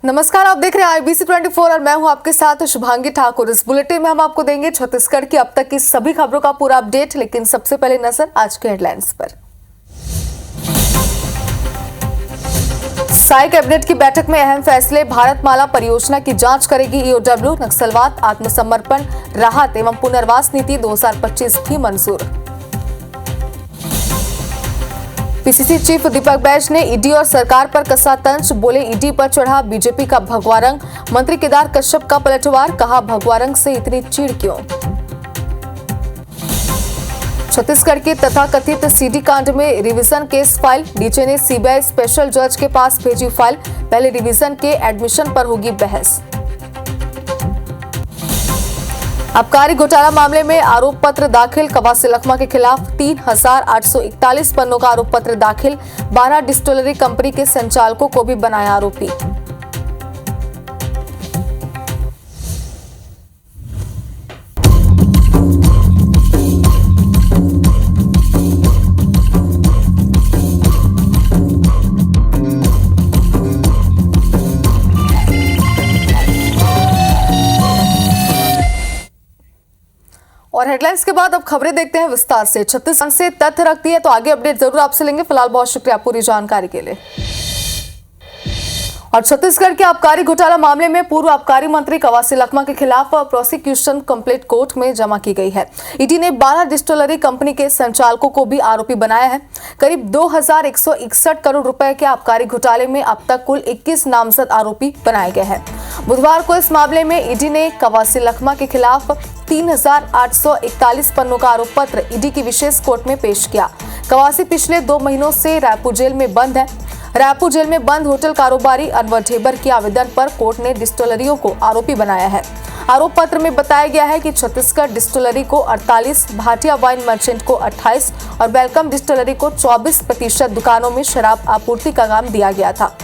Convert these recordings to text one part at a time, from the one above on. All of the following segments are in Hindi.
नमस्कार, आप देख रहे हैं IBC 24 और मैं हूं आपके साथ शुभांगी ठाकुर। इस बुलेटिन में हम आपको देंगे छत्तीसगढ़ की अब तक की सभी खबरों का पूरा अपडेट, लेकिन सबसे पहले नजर आज के हेडलाइंस पर। साई कैबिनेट की बैठक में अहम फैसले। भारतमाला परियोजना की जांच करेगी EOW। नक्सलवाद, आत्मसमर्पण, राहत एवं पुनर्वास नीति 2025 भी मंजूर। PCC चीफ दीपक बैज ने ईडी और सरकार पर कसा तंज। बोले, ईडी पर चढ़ा बीजेपी का भगवा रंग। मंत्री केदार कश्यप का पलटवार। कहा, भगवा रंग से इतनी चीड़ क्यों। छत्तीसगढ़ के तथाकथित सीडी कांड में रिवीजन केस फाइल। डीजे ने CBI स्पेशल जज के पास भेजी फाइल। पहले रिवीजन के एडमिशन पर होगी बहस। आबकारी घोटाला मामले में आरोप पत्र दाखिल। कवासी लखमा के खिलाफ 3841 पन्नों का आरोप पत्र दाखिल। 12 डिस्टिलरी कंपनी के संचालकों को भी बनाया आरोपी। और हेडलाइंस के बाद अब खबरें देखते हैं विस्तार से। छत्तीसगढ़ से तथ्य रखती है तो आगे अपडेट जरूर आपसे लेंगे। फिलहाल बहुत शुक्रिया पूरी जानकारी के लिए। और छत्तीसगढ़ के आबकारी घोटाला मामले में पूर्व आबकारी मंत्री कवासी लखमा के खिलाफ प्रोसिक्यूशन कंप्लेंट कोर्ट में जमा की गई है। ईडी ने 12 डिस्टिलरी कंपनी के संचालकों को भी आरोपी बनाया है। करीब 2161 करोड़ रुपए के आबकारी घोटाले में अब तक कुल 21 नामजद आरोपी बनाए गए हैं। बुधवार को इस मामले में ईडी ने कवासी लखमा के खिलाफ 3841 पन्नों का आरोप पत्र ईडी की विशेष कोर्ट में पेश किया। कवासी पिछले 2 महीनों से रायपुर जेल में बंद है। रायपुर जेल में बंद होटल कारोबारी अनवर ढेबर के आवेदन पर कोर्ट ने डिस्टिलरियों को आरोपी बनाया है। आरोप पत्र में बताया गया है कि छत्तीसगढ़ डिस्टिलरी को 48, भाटिया वाइन मर्चेंट को 28 और वेलकम डिस्टिलरी को 24% दुकानों में शराब आपूर्ति का काम दिया गया था।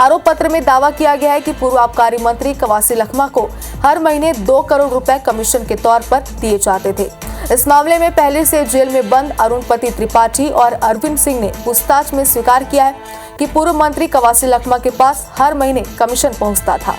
आरोप पत्र में दावा किया गया है कि पूर्व आबकारी मंत्री कवासी लखमा को हर महीने 2 करोड़ रुपए कमीशन के तौर पर दिए जाते थे। इस मामले में पहले से जेल में बंद अरुणपति त्रिपाठी और अरविंद सिंह ने पूछताछ में स्वीकार किया है कि पूर्व मंत्री कवासी लखमा के पास हर महीने कमीशन पहुंचता था।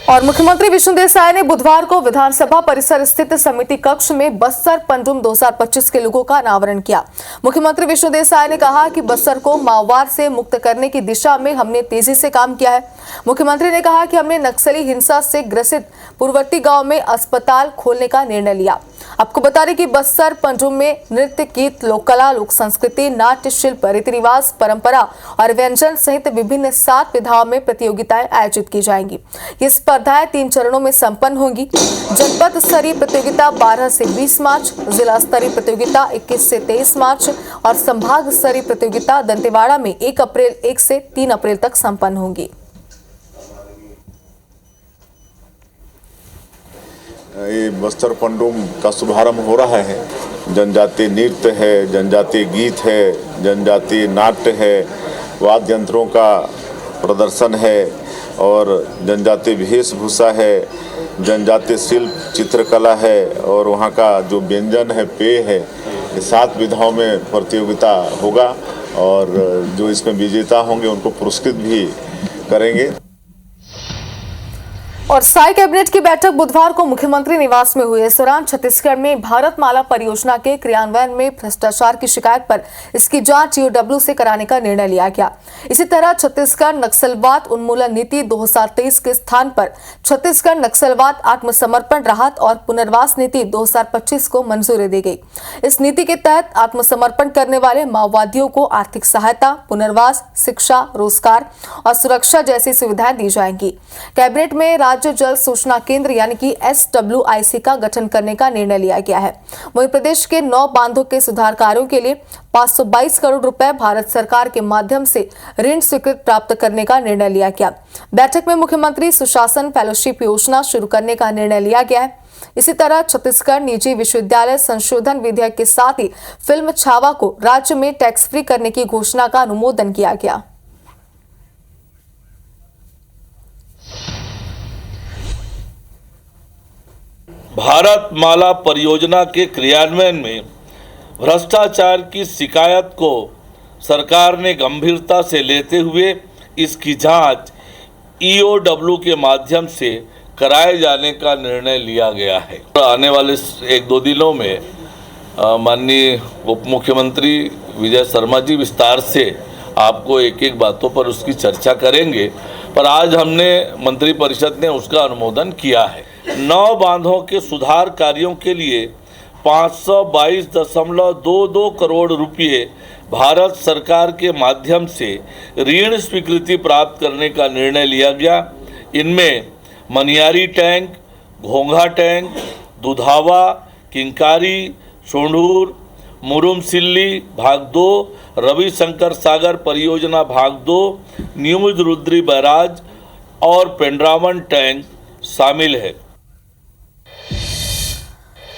और मुख्यमंत्री विष्णुदेव साय ने बुधवार को विधानसभा परिसर स्थित समिति कक्ष में बस्तर पंडुम 2025 के लोगों का अनावरण किया। मुख्यमंत्री विष्णुदेव साय ने कहा कि बस्तर को माओवाद से मुक्त करने की दिशा में हमने तेजी से काम किया है। मुख्यमंत्री ने कहा कि हमने नक्सली हिंसा से ग्रसित पूर्ववर्ती गांव में अस्पताल खोलने का निर्णय लिया। आपको बता दें कि बस्तर पंडुम में नृत्य, गीत, लोक कला, लोक संस्कृति, नाट्य, शिल्प, रीति रिवाज, परंपरा और व्यंजन सहित विभिन्न 7 विधाओं में प्रतियोगिताएं आयोजित की जाएंगी। ये स्पर्धाएं 3 चरणों में संपन्न होंगी। जनपद स्तरीय प्रतियोगिता 12 से 20 मार्च, जिला स्तरीय प्रतियोगिता 21 से 23 मार्च और संभाग स्तरीय प्रतियोगिता दंतेवाड़ा में 1 से 3 अप्रैल तक संपन्न होंगी। ये बस्तर पंडुम का शुभारंभ हो रहा है। जनजातीय नृत्य है, जनजातीय गीत है, जनजातीय नाट्य है, वाद्य यंत्रों का प्रदर्शन है और जनजातीय वेशभूषा है, जनजातीय शिल्प, चित्रकला है और वहाँ का जो व्यंजन है, पेय है। ये 7 विधाओं में प्रतियोगिता होगा और जो इसमें विजेता होंगे उनको पुरस्कृत भी करेंगे। और साई कैबिनेट की बैठक बुधवार को मुख्यमंत्री निवास में हुई। इस दौरान छत्तीसगढ़ में भारतमाला परियोजना के क्रियान्वयन में भ्रष्टाचार की शिकायत पर इसकी जांच EOW से कराने का निर्णय लिया गया। इसी तरह छत्तीसगढ़ नक्सलवाद उन्मूलन नीति 2023 के स्थान पर छत्तीसगढ़ नक्सलवाद आत्मसमर्पण, राहत और पुनर्वास नीति 2025 को मंजूरी दी गई। इस नीति के तहत आत्मसमर्पण करने वाले माओवादियों को आर्थिक सहायता, पुनर्वास, शिक्षा, रोजगार और सुरक्षा जैसी सुविधाएं दी जाएंगी। कैबिनेट में राज्य जल सूचना केंद्र यानी कि SWIC का गठन करने का निर्णय लिया गया है। वहीं प्रदेश के 9 बांधों के सुधार कार्यों के लिए 522 करोड़ रुपए भारत सरकार के माध्यम से ऋण स्वीकृत प्राप्त करने का निर्णय लिया गया। बैठक में मुख्यमंत्री सुशासन फेलोशिप योजना शुरू करने का निर्णय लिया गया है। इसी तरह छत्तीसगढ़ निजी विश्वविद्यालय संशोधन विधेयक के साथ ही फिल्म छावा को राज्य में टैक्स फ्री करने की घोषणा का अनुमोदन किया गया। भारतमाला परियोजना के क्रियान्वयन में भ्रष्टाचार की शिकायत को सरकार ने गंभीरता से लेते हुए इसकी जांच EOW के माध्यम से कराए जाने का निर्णय लिया गया है। आने वाले 1-2 दिनों में माननीय उप मुख्यमंत्री विजय शर्मा जी विस्तार से आपको एक बातों पर उसकी चर्चा करेंगे, पर आज हमने मंत्रिपरिषद ने उसका अनुमोदन किया है। 9 बांधों के सुधार कार्यों के लिए 522.22 करोड़ रुपये भारत सरकार के माध्यम से ऋण स्वीकृति प्राप्त करने का निर्णय लिया गया। इनमें मनियारी टैंक, घोंघा टैंक, दुधावा, किंकारी, सोंढूर, मुरुमसिल्ली भाग 2, रविशंकर सागर परियोजना भाग 2, न्यूज रुद्री बैराज और पेंड्रावन टैंक शामिल है।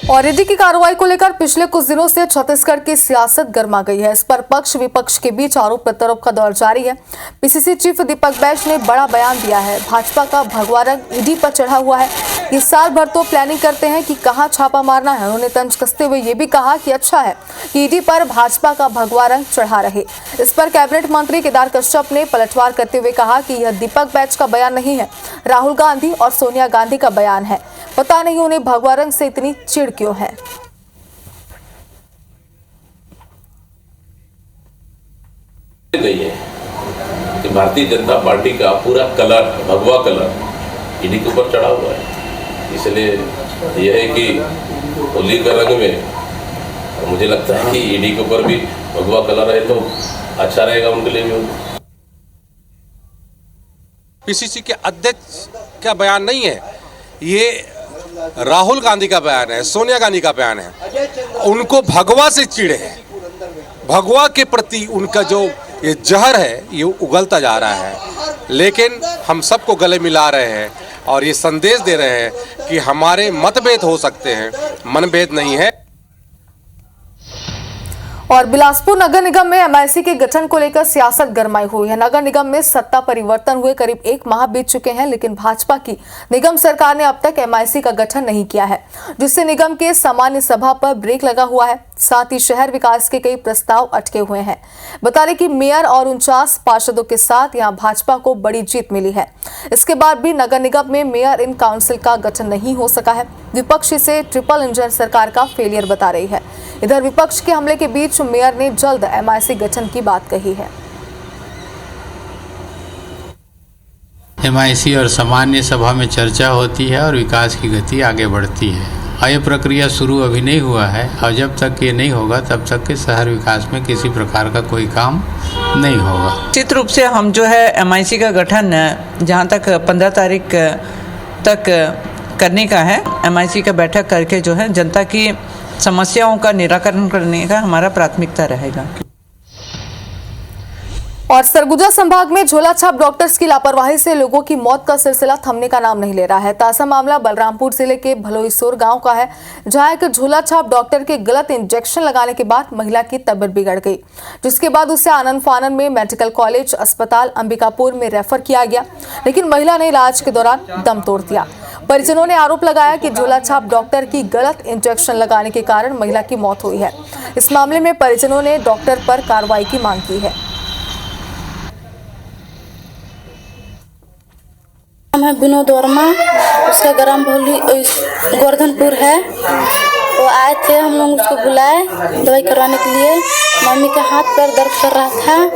और ईडी की कार्रवाई को लेकर पिछले कुछ दिनों से छत्तीसगढ़ की सियासत गर्मा गई है। इस पर पक्ष विपक्ष के बीच आरोप प्रत्यारोप का दौर जारी है। पीसीसी चीफ दीपक बैज ने बड़ा बयान दिया है। भाजपा का भगवा रंग ईडी पर चढ़ा हुआ है। ये साल भर तो प्लानिंग करते हैं कि कहां छापा मारना है। उन्होंने तंज कसते हुए ये भी कहा कि अच्छा है कि ईडी पर भाजपा का भगवा रंग चढ़ा रहे। इस पर कैबिनेट मंत्री केदार कश्यप ने पलटवार करते हुए कहा कि यह दीपक बैज का बयान नहीं है, राहुल गांधी और सोनिया गांधी का बयान है। पता नहीं उन्हें भगवा रंग से इतनी चिढ़ क्यों है। गई है कि भारतीय जनता पार्टी का पूरा कलर, भगवा कलर ईडी के ऊपर चढ़ा हुआ है। इसलिए यह है कि होली के रंग में मुझे लगता है कि ईडी के ऊपर भी भगवा कलर है तो अच्छा रहेगा उनके लिए भी। पीसीसी के अध्यक्ष का बयान नहीं है, ये राहुल गांधी का बयान है, सोनिया गांधी का बयान है। उनको भगवा से चिढ़ है। भगवा के प्रति उनका जो ये जहर है ये उगलता जा रहा है। लेकिन हम सबको गले मिला रहे हैं और ये संदेश दे रहे हैं कि हमारे मतभेद हो सकते हैं, मनभेद नहीं है। और बिलासपुर नगर निगम में एमआईसी के गठन को लेकर सियासत गरमाई हुई है। नगर निगम में सत्ता परिवर्तन हुए करीब 1 माह बीत चुके हैं, लेकिन भाजपा की निगम सरकार ने अब तक एमआईसी का गठन नहीं किया है, जिससे निगम के सामान्य सभा पर ब्रेक लगा हुआ है। साथ ही शहर विकास के कई प्रस्ताव अटके हुए हैं। बता दें कि मेयर और 49 पार्षदों के साथ यहां भाजपा को बड़ी जीत मिली है। इसके बाद भी नगर निगम में मेयर इन काउंसिल का गठन नहीं हो सका है। विपक्ष इसे ट्रिपल इंजन सरकार का फेलियर बता रही है। इधर विपक्ष के हमले के बीच मेयर ने जल्द एमआईसी गठन की बात कही है। एमआईसी और सामान्य सभा में चर्चा होती है और विकास की गति आगे बढ़ती है। और ये प्रक्रिया शुरू अभी नहीं हुआ है और जब तक ये नहीं होगा तब तक के शहर विकास में किसी प्रकार का कोई काम नहीं होगा। निश्चित रूप से हम जो है एमआईसी का गठन जहाँ तक 15 तारीख तक करने का है, एमआईसी का बैठक करके जो है जनता की समस्याओं का निराकरण करने का हमारा प्राथमिकता रहेगा। और सरगुजा संभाग में झोला छाप डॉक्टर्स की लापरवाही से लोगों की मौत का सिलसिला थमने का नाम नहीं ले रहा है। ताजा मामला बलरामपुर जिले के भलोईसोर गांव का है, जहां एक झोला छाप डॉक्टर के गलत इंजेक्शन लगाने के बाद महिला की तबीयत बिगड़ गई, जिसके बाद उसे आनंद फानन में मेडिकल कॉलेज अस्पताल अंबिकापुर में रेफर किया गया, लेकिन महिला ने इलाज के दौरान दम तोड़ दिया। परिजनों ने आरोप लगाया कि झोला छाप डॉक्टर की गलत इंजेक्शन लगाने के कारण महिला की मौत हुई है। इस मामले में परिजनों ने डॉक्टर पर कार्रवाई की मांग की है। है विनोद वर्मा, उसका ग्राम भोली गोवर्धनपुर है। वो आए थे, हम लोग उसको बुलाए दवाई करवाने के लिए। मम्मी का हाथ पैर दर्द कर रहा था,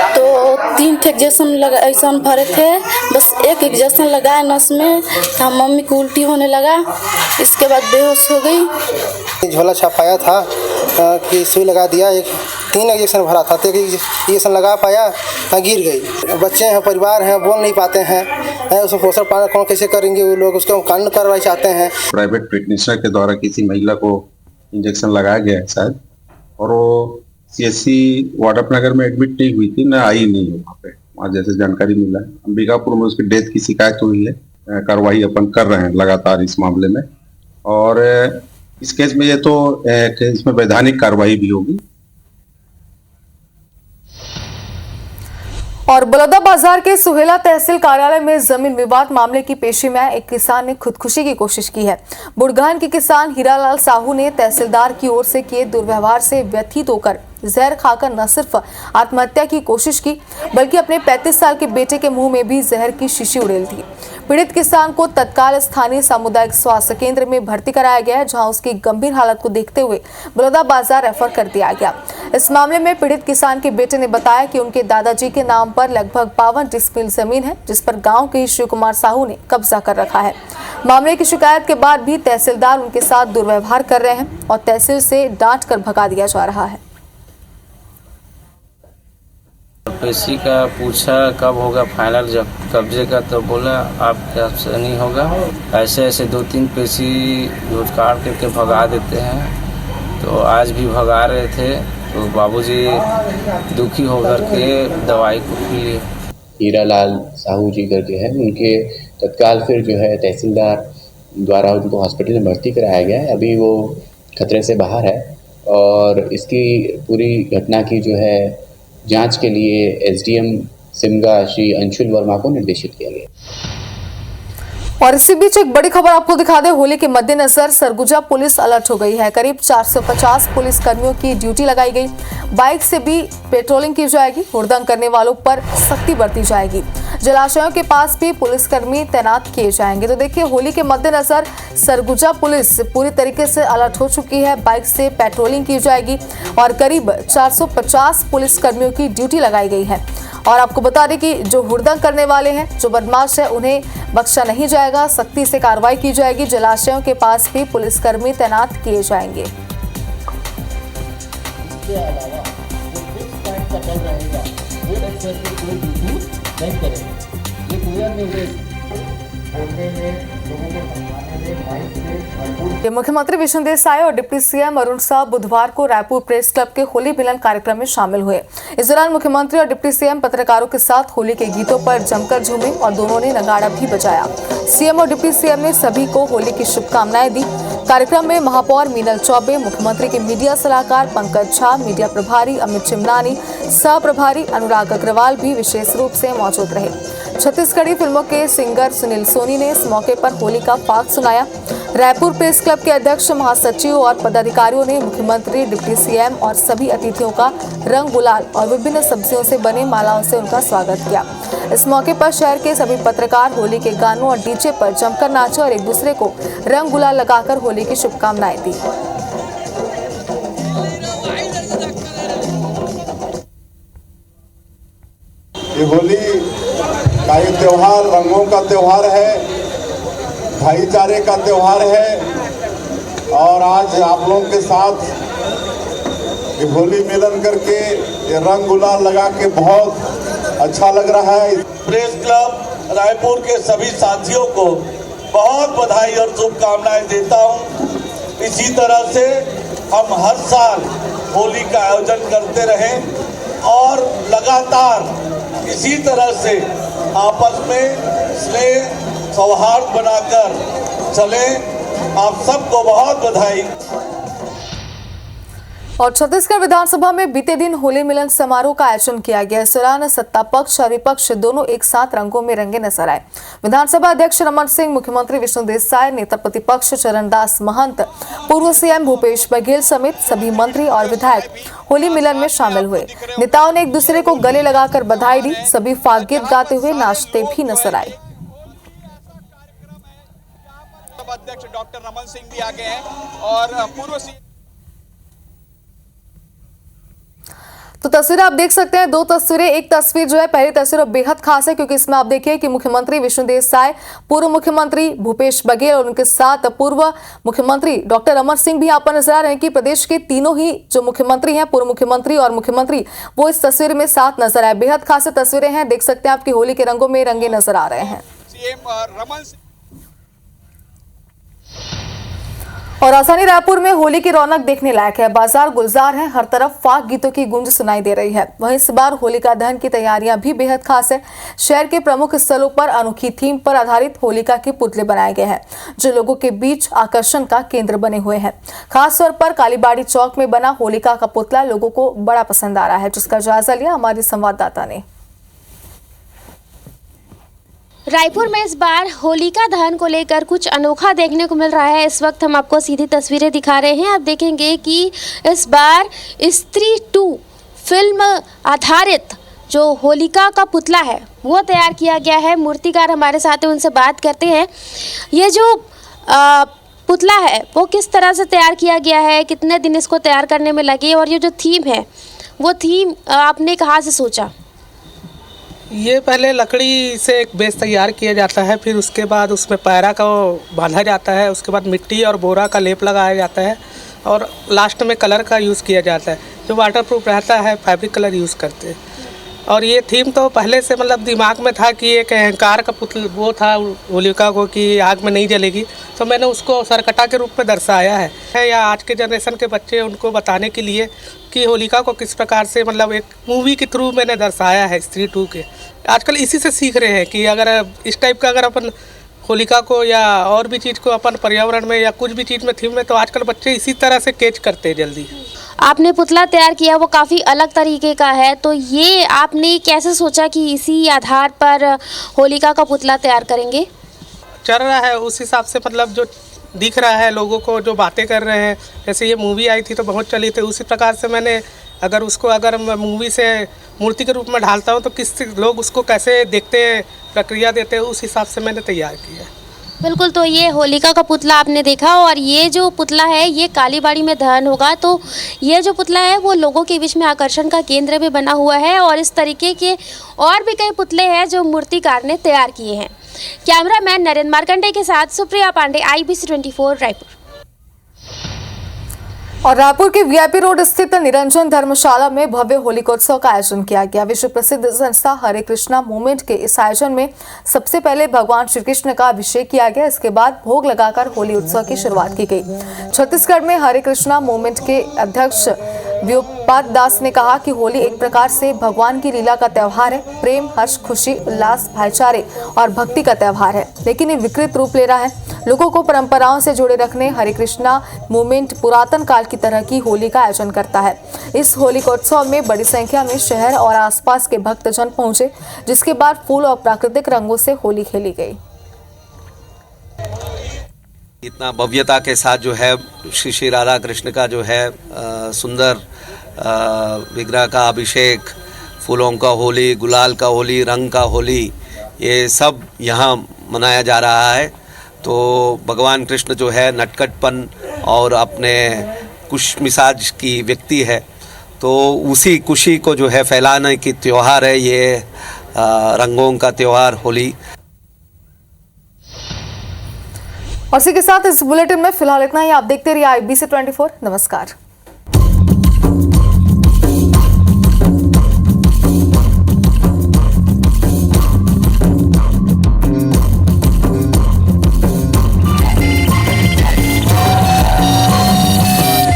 तो 3 इंजेक्शन लगा ऐसा भरे थे। बस एक इंजेक्शन लगाए नस में, तो मम्मी को उल्टी होने लगा। इसके बाद बेहोश हो गई। झोला छापाया था कि सुई लगा दिया, 3 इंजेक्शन भरा था, 1 इंजेक्शन लगा पाया, गिर गई। बच्चे हैं, परिवार हैं, बोल नहीं पाते हैं, उसको पोषण पालन कौन कैसे करेंगे वो लोग, उसको कानून कार्रवाई चाहते हैं। प्राइवेट प्रैक्टिशनर के द्वारा किसी महिला को इंजेक्शन लगाया गया है शायद, और वो सीएससी वार्डअप नगर में एडमिट नहीं हुई थी, ना आई नहीं वहाँ पे, वहाँ जैसे जानकारी मिला है। अंबिकापुर में उसकी डेथ की शिकायत हुई है, कार्रवाई अपन कर रहे हैं लगातार इस मामले में, और इस केस में ये तो इसमें वैधानिक कार्रवाई भी होगी। और बलौदाबाजार के सुहेला तहसील कार्यालय में जमीन विवाद मामले की पेशी में एक किसान ने खुदकुशी की कोशिश की है। बुढ़गान के किसान हीरालाल साहू ने तहसीलदार की ओर से किए दुर्व्यवहार से व्यथित होकर जहर खाकर न सिर्फ आत्महत्या की कोशिश की बल्कि अपने 35 साल के बेटे के मुंह में भी जहर की शीशी उड़ेल दी। पीड़ित किसान को तत्काल स्थानीय सामुदायिक स्वास्थ्य केंद्र में भर्ती कराया गया है, जहां उसकी गंभीर हालत को देखते हुए बलौदाबाजार रेफर कर दिया गया। इस मामले में पीड़ित किसान के बेटे ने बताया कि उनके दादाजी के नाम पर लगभग 52 डिसमिल जमीन है, जिस पर गांव के शिव कुमार साहू ने कब्जा कर रखा है। मामले की शिकायत के बाद भी तहसीलदार उनके साथ दुर्व्यवहार कर रहे हैं और तहसील से डांट कर भगा दिया जा रहा है। पेशी का पूछा कब होगा फाइनल जब कब्जे का, तो बोला आपके आपसे नहीं होगा। ऐसे ऐसे 2-3 पेशी लूटकाट करके भगा देते हैं। तो आज भी भगा रहे थे तो बाबूजी दुखी होकर के दवाई को पी लिए। हीरालाल साहू जी करके हैं, उनके तत्काल फिर जो है तहसीलदार द्वारा उनको हॉस्पिटल में भर्ती कराया गया है। अभी वो खतरे से बाहर है और इसकी पूरी घटना की जो है जांच के लिए एसडीएम सिमगा श्री अंशुल वर्मा को निर्देशित किया गया। और इसी बीच एक बड़ी खबर आपको दिखा दें। होली के मद्देनजर सरगुजा पुलिस अलर्ट हो गई है। करीब 450 पुलिस कर्मियों की ड्यूटी लगाई गई। बाइक से भी पेट्रोलिंग की जाएगी। हुड़दंग करने वालों पर सख्ती बरती जाएगी। जलाशयों के पास भी पुलिसकर्मी तैनात किए जाएंगे। तो देखिए, होली के मद्देनजर सरगुजा पुलिस पूरी तरीके से अलर्ट हो चुकी है। बाइक से पेट्रोलिंग की जाएगी और करीब 450 पुलिसकर्मियों की ड्यूटी लगाई गई है। और आपको बता दें कि जो हुड़दंग करने वाले हैं, जो बदमाश है, उन्हें बख्शा नहीं जाएगा, सख्ती से कार्रवाई की जाएगी। जलाशयों के पास भी पुलिसकर्मी तैनात किए जाएंगे। मुख्यमंत्री विष्णुदेव साय और डिप्टी सीएम अरुण साह बुधवार को रायपुर प्रेस क्लब के होली मिलन कार्यक्रम में शामिल हुए। इस दौरान मुख्यमंत्री और डिप्टी सीएम पत्रकारों के साथ होली के गीतों पर जमकर झूमे और दोनों ने नगाड़ा भी बजाया। सीएम और डिप्टी सीएम ने सभी को होली की शुभकामनाएं दी। कार्यक्रम में महापौर मीनल चौबे, मुख्यमंत्री के मीडिया सलाहकार पंकज झा, मीडिया प्रभारी अमित चिमनानी, सह प्रभारी अनुराग अग्रवाल भी विशेष रूप से मौजूद रहे। छत्तीसगढ़ी फिल्मों के सिंगर सुनील सोनी ने इस मौके पर होली का फाग सुनाया। रायपुर प्रेस क्लब के अध्यक्ष, महासचिव और पदाधिकारियों ने मुख्यमंत्री, डिप्टी सीएम और सभी अतिथियों का रंग गुलाल और विभिन्न सब्जियों से बने मालाओं से उनका स्वागत किया। इस मौके पर शहर के सभी पत्रकार होली के गानों और डीजे पर जमकर नाचे और एक दूसरे को रंग गुलाल लगाकर होली की शुभकामनाएं दी। ये होली का ये त्योहार रंगों का त्योहार है, भाईचारे का त्योहार है। और आज आप लोगों के साथ ये होली मिलन करके ये रंग गुलाल लगा के बहुत अच्छा लग रहा है। प्रेस क्लब रायपुर के सभी साथियों को बहुत बधाई और शुभकामनाएं देता हूं। इसी तरह से हम हर साल होली का आयोजन करते रहें और लगातार इसी तरह से आपस में स्नेह सौहार्द बनाकर चले। आप सबको बहुत बधाई। और छत्तीसगढ़ विधानसभा में बीते दिन होली मिलन समारोह का आयोजन किया गया। इस दौरान सत्ता पक्ष और विपक्ष दोनों एक साथ रंगों में रंगे नजर आए। विधानसभा अध्यक्ष रमन सिंह, मुख्यमंत्री विष्णुदेव साय, नेता प्रतिपक्ष चरणदास महंत, पूर्व सीएम भूपेश बघेल समेत सभी मंत्री और विधायक होली मिलन में शामिल हुए। नेताओं ने एक दूसरे को गले लगाकर बधाई दी। सभी फाग गीत गाते हुए नाचते भी नजर आए। अध्यक्ष डॉक्टर रमन सिंह भी आगे हैं और पूर्व तो तस्वीरें आप देख सकते हैं, दो तस्वीरें। एक तस्वीर जो है, पहली तस्वीर बेहद खास है क्योंकि इसमें आप देखिए कि मुख्यमंत्री विष्णुदेव साय, पूर्व मुख्यमंत्री भूपेश बघेल और उनके साथ पूर्व मुख्यमंत्री डॉक्टर रमन सिंह भी यहाँ पर नजर आ रहे हैं कि प्रदेश के तीनों ही जो मुख्यमंत्री हैं, पूर्व मुख्यमंत्री और मुख्यमंत्री, वो इस तस्वीर में साथ नजर आए। बेहद खास तस्वीरें हैं, देख सकते हैं आपकी होली के रंगों में रंगे नजर आ रहे हैं। और राजधानी रायपुर में होली की रौनक देखने लायक है। बाजार गुलजार हैं, हर तरफ फाग गीतों की गूंज सुनाई दे रही है। वहीं इस बार होलिका दहन की तैयारियां भी बेहद खास है। शहर के प्रमुख स्थलों पर अनोखी थीम पर आधारित होलिका के पुतले बनाए गए हैं, जो लोगों के बीच आकर्षण का केंद्र बने हुए हैं। खासतौर पर कालीबाड़ी चौक में बना होलिका का पुतला लोगों को बड़ा पसंद आ रहा है, जिसका जायजा लिया हमारे संवाददाता ने। रायपुर में इस बार होलिका दहन को लेकर कुछ अनोखा देखने को मिल रहा है। इस वक्त हम आपको सीधी तस्वीरें दिखा रहे हैं। आप देखेंगे कि इस बार स्त्री 2 फिल्म आधारित जो होलिका का पुतला है वो तैयार किया गया है। मूर्तिकार हमारे साथ हैं, उनसे बात करते हैं। ये जो पुतला है वो किस तरह से तैयार किया गया है, कितने दिन इसको तैयार करने में लगे, और ये जो थीम है वो थीम आपने कहाँ से सोचा? ये पहले लकड़ी से एक बेस तैयार किया जाता है, फिर उसके बाद उसमें पैरा का बांधा जाता है, उसके बाद मिट्टी और बोरा का लेप लगाया जाता है और लास्ट में कलर का यूज़ किया जाता है जो वाटरप्रूफ रहता है। फैब्रिक कलर यूज़ करते हैं। और ये थीम तो पहले से मतलब दिमाग में था कि एक अहंकार का पुतल वो था होलिका को कि आग में नहीं जलेगी, तो मैंने उसको सरकटा के रूप में दर्शाया है या आज के जनरेशन के बच्चे उनको बताने के लिए कि होलिका को किस प्रकार से मतलब एक मूवी के थ्रू मैंने दर्शाया है। स्त्री 2 के आजकल इसी से सीख रहे हैं कि अगर इस टाइप का अगर अपन होलिका को या और भी चीज़ को अपन पर्यावरण में या कुछ भी चीज़ में थीम में, तो आजकल बच्चे इसी तरह से कैच करते हैं जल्दी। आपने पुतला तैयार किया वो काफ़ी अलग तरीके का है, तो ये आपने कैसे सोचा कि इसी आधार पर होलिका का पुतला तैयार करेंगे? चल रहा है उस हिसाब से, मतलब जो दिख रहा है लोगों को, जो बातें कर रहे हैं, जैसे ये मूवी आई थी तो बहुत चली थी, उसी प्रकार से मैंने अगर मैं मूवी से मूर्ति के रूप में ढालता हूँ तो किस लोग उसको कैसे देखते हैं, प्रक्रिया देते हैं, उस हिसाब से मैंने तैयार किया है। बिल्कुल, तो ये होलिका का पुतला आपने देखा, और ये जो पुतला है ये कालीबाड़ी में दहन होगा, तो ये जो पुतला है वो लोगों के बीच में आकर्षण का केंद्र भी बना हुआ है। और इस तरीके के और भी कई पुतले हैं जो मूर्तिकार ने तैयार किए हैं। कैमरामैन नरेंद्र मार्कंडे के साथ सुप्रिया पांडे, IBC 24 रायपुर। और रायपुर के VIP रोड स्थित निरंजन धर्मशाला में भव्य होलिकोत्सव का आयोजन किया गया। विश्व प्रसिद्ध संस्था हरे कृष्णा मूवमेंट के इस आयोजन में सबसे पहले भगवान श्री कृष्ण का अभिषेक किया गया। इसके बाद भोग लगाकर होली उत्सव की शुरुआत की गई। छत्तीसगढ़ में हरे कृष्णा मूवमेंट के अध्यक्ष व्योपाद दास ने कहा कि होली एक प्रकार से भगवान की लीला का त्योहार है। प्रेम, हर्ष, खुशी, उल्लास, भाईचारे और भक्ति का त्योहार है, लेकिन ये विकृत रूप ले रहा है। लोगों को परंपराओं से जोड़े रखने हरे कृष्णा मूवमेंट पुरातन काल की तरह की होली का आयोजन करता है। इस होलिकोत्सव में बड़ी संख्या में शहर और आसपास के भक्तजन पहुंचे, जिसके बाद फूल और प्राकृतिक रंगों से होली खेली गई। इतना भव्यता के साथ जो है श्री श्री राधा कृष्ण का जो है सुंदर विग्रह का अभिषेक, फूलों का होली, गुलाल का होली, रंग का होली, ये सब यहाँ मनाया जा रहा है। तो भगवान कृष्ण जो है नटखटपन और अपने खुश मिजाज की व्यक्ति है, तो उसी खुशी को जो है फैलाने की त्यौहार है ये रंगों का त्यौहार होली। और इसी के साथ इस बुलेटिन में फिलहाल इतना ही। आप देखते रहिए IBC 24। नमस्कार।